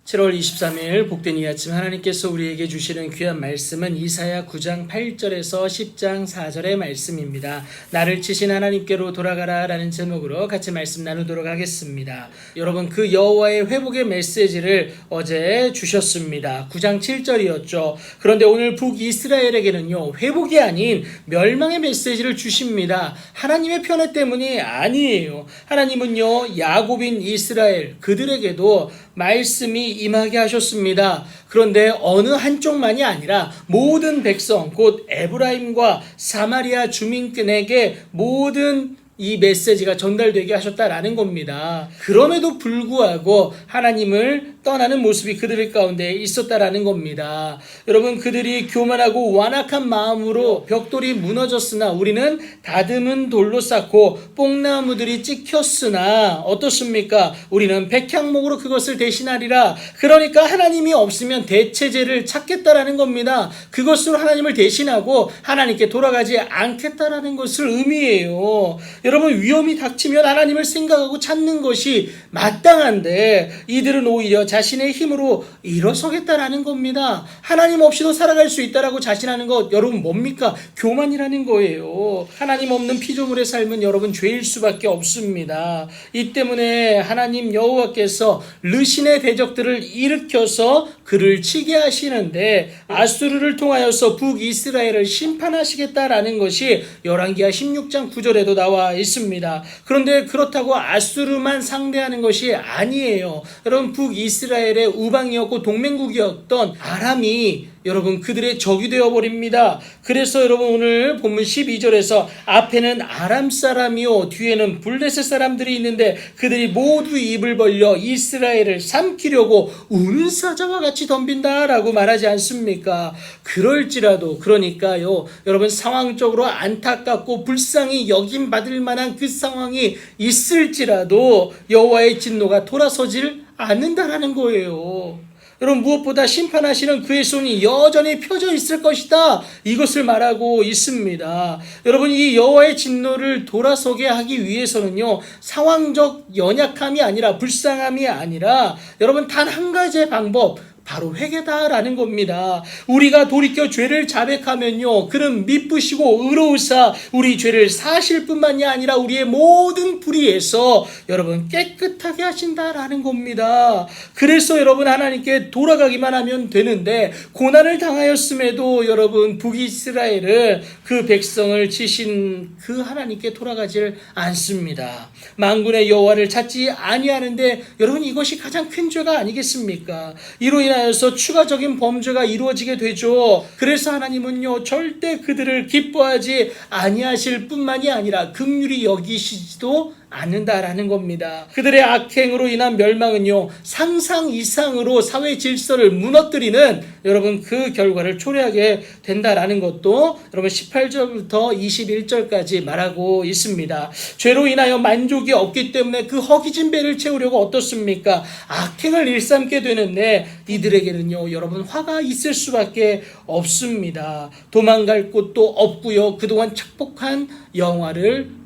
7월 23일 복된 이 아침 하나님께서 우리에게 주시는 귀한 말씀은 이사야 9장 8절에서 10장 4절의 말씀입니다. 나를 치신 하나님께로 돌아가라 라는 제목으로 같이 말씀 나누도록 하겠습니다. 여러분, 그 여호와의 회복의 메시지를 어제 주셨습니다. 9장 7절이었죠. 그런데 오늘 북이스라엘에게는요, 회복이 아닌 멸망의 메시지를 주십니다. 하나님의 편애 때문이 아니에요. 하나님은요, 야곱인 이스라엘 그들에게도 말씀이 임하게 하셨습니다. 그런데 어느 한쪽만이 아니라 모든 백성, 곧 에브라임과 사마리아 주민들에게 모든 이 메시지가 전달되게 하셨다라는 겁니다. 그럼에도 불구하고 하나님을 떠나는 모습이 그들 가운데 있었다라는 겁니다. 여러분, 그들이 교만하고 완악한 마음으로 벽돌이 무너졌으나 우리는 다듬은 돌로 쌓고 뽕나무들이 찍혔으나 어떻습니까? 우리는 백향목으로 그것을 대신하리라. 그러니까 하나님이 없으면 대체제를 찾겠다라는 겁니다. 그것으로 하나님을 대신하고 하나님께 돌아가지 않겠다라는 것을 의미해요. 여러분, 위험이 닥치면 하나님을 생각하고 찾는 것이 마땅한데 이들은 오히려 자신의 힘으로 일어서겠다라는 겁니다. 하나님 없이도 살아갈 수 있다라고 자신하는 것, 여러분 뭡니까? 교만이라는 거예요. 하나님 없는 피조물의 삶은 여러분 죄일 수밖에 없습니다. 이 때문에 하나님 여호와께서 르신의 대적들을 일으켜서 그를 치게 하시는데 아수르를 통하여서 북이스라엘을 심판하시겠다라는 것이 열왕기하 16장 9절에도 나와 있습니다. 그런데 그렇다고 아수르만 상대하는 것이 아니에요. 여러분, 북이스라엘의 우방이었고 동맹국이었던 아람이 여러분 그들의 적이 되어버립니다. 그래서 여러분 오늘 본문 12절에서 앞에는 아람 사람이요 뒤에는 블레셋 사람들이 있는데 그들이 모두 입을 벌려 이스라엘을 삼키려고 우는 사자와 같이 덤빈다라고 말하지 않습니까? 그럴지라도, 그러니까요, 여러분 상황적으로 안타깝고 불쌍히 여김받을 만한 그 상황이 있을지라도 여호와의 진노가 돌아서질 않는다라는 거예요. 여러분, 무엇보다 심판하시는 그의 손이 여전히 펴져 있을 것이다, 이것을 말하고 있습니다. 여러분, 이 여호와의 진노를 돌아서게 하기 위해서는요, 상황적 연약함이 아니라, 불쌍함이 아니라 여러분 단 한 가지의 방법, 바로 회개다라는 겁니다. 우리가 돌이켜 죄를 자백하면요, 그는 미쁘시고 의로우사 우리 죄를 사실 뿐만이 아니라 우리의 모든 불의에서 여러분 깨끗하게 하신다라는 겁니다. 그래서 여러분 하나님께 돌아가기만 하면 되는데, 고난을 당하였음에도 여러분 북이스라엘은 그 백성을 치신 그 하나님께 돌아가질 않습니다. 만군의 여호와를 찾지 아니하는데 여러분, 이것이 가장 큰 죄가 아니겠습니까? 이로 인하여서 추가적인 범죄가 이루어지게 되죠. 그래서 하나님은요, 절대 그들을 기뻐하지 아니하실 뿐만이 아니라 긍휼히 여기시지도 않는다라는 겁니다. 그들의 악행으로 인한 멸망은요, 상상 이상으로 사회 질서를 무너뜨리는 여러분 그 결과를 초래하게 된다라는 것도 여러분 18절부터 21절까지 말하고 있습니다. 죄로 인하여 만족이 없기 때문에 그 허기진 배를 채우려고 어떻습니까? 악행을 일삼게 되는데 이들에게는요, 여러분 화가 있을 수밖에 없습니다. 도망갈 곳도 없고요, 그동안 착복한 영화를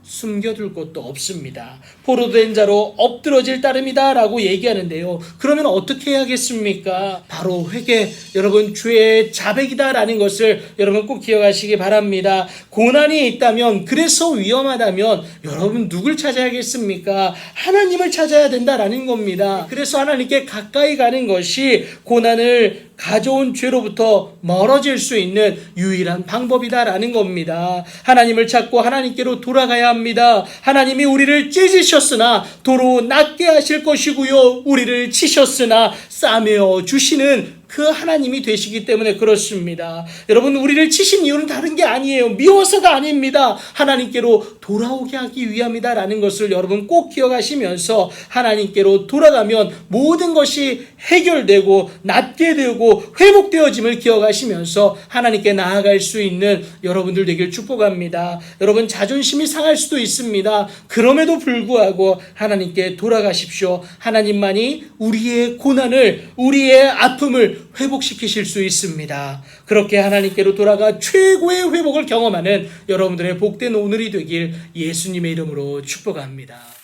숨겨둘 것도 없습니다. 포로된 자로 엎드러질 따름이다 라고 얘기하는데요, 그러면 어떻게 해야겠습니까? 바로 회개, 여러분 죄의 자백이다 라는 것을 여러분 꼭 기억하시기 바랍니다. 고난이 있다면, 그래서 위험하다면 여러분 누굴 찾아야겠습니까? 하나님을 찾아야 된다라는 겁니다. 그래서 하나님께 가까이 가는 것이 고난을 가져온 죄로부터 멀어질 수 있는 유일한 방법이다라는 겁니다. 하나님을 찾고 하나님께로 돌아가야 합니다. 하나님이 우리를 찢으셨으나 도로 낫게 하실 것이고요, 우리를 치셨으나 싸매어 주시는 그 하나님이 되시기 때문에 그렇습니다. 여러분, 우리를 치신 이유는 다른 게 아니에요. 미워서가 아닙니다. 하나님께로 돌아오게 하기 위함이다라는 것을 여러분 꼭 기억하시면서 하나님께로 돌아가면 모든 것이 해결되고 낫게 되고 회복되어짐을 기억하시면서 하나님께 나아갈 수 있는 여러분들 되길 축복합니다. 여러분, 자존심이 상할 수도 있습니다. 그럼에도 불구하고 하나님께 돌아가십시오. 하나님만이 우리의 고난을, 우리의 아픔을 회복시키실 수 있습니다. 그렇게 하나님께로 돌아가 최고의 회복을 경험하는 여러분들의 복된 오늘이 되길 예수님의 이름으로 축복합니다.